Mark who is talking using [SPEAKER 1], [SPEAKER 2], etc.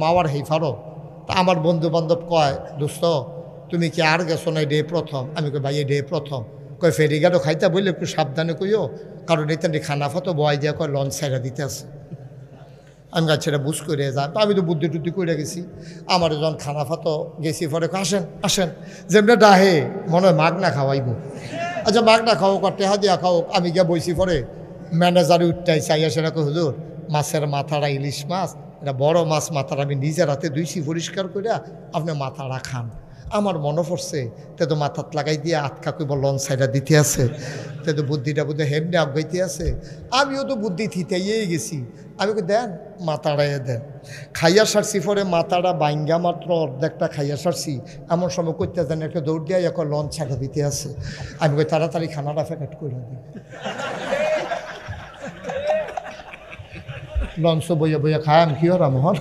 [SPEAKER 1] মাওয়ার হেফারো। তা আমার বন্ধু বান্ধব কয়, দোস্ত তুমি কি আর গেছো না, ডে প্রথম? আমি কই ভাই ডে প্রথম। কয় ফেরিঘাটও খাইতে বললে একটু সাবধানে কইও, কারণ এতে খানা ফতো বয় দিয়া কয় লঞ্চ সাইডা দিতে আছে। আমি গাছ সেটা বুঝ করে যা, আমি তো বুদ্ধি টুদ্ধি করে গেছি। আমার যখন খানা ফাতো গেছি পরে আসেন আসেন, যেমনি ডাহে মনে হয় মাগ না খাওয়াইব। আচ্ছা মাগ না খাও, টেহা দিয়া খাও। আমি গিয়া বইছি পরে ম্যানেজারে উঠটাই চাইয়া সেটা কই হুজুর মাছের মাথাটা ইলিশ মাছ, এটা বড় মাছ, মাথাটা আমি নিজের হাতে ধুইছি পরিষ্কার করে, আপনি মাথাটা খান। আমার মনে পড়ছে তে তো মাথাত লাগাই দিয়ে আটকা কইব লঞ্চ সাইডা দিতে আছে, তে তো বুদ্ধিটা বুদ্ধি হেমনে আগাইতে আছে। আমিও তো বুদ্ধি থিতাইয়েই গেছি। আমি কই দেন মাথাটাই দেন। খাইয়া সারছি পরে মাথাটা বাইঙ্গা মাত্র অর্ধেকটা খাইয়া সারছি, এমন সময় করতে দেন একটা দৌড় দিয়ে এখন লঞ্চ ছাড়া দিতে আছে। আমি কই তাড়াতাড়ি খানাটা প্যাকেট করে দিই। লঞ্চ বইয়া বইয়া খায় আমি কি হরাম হন।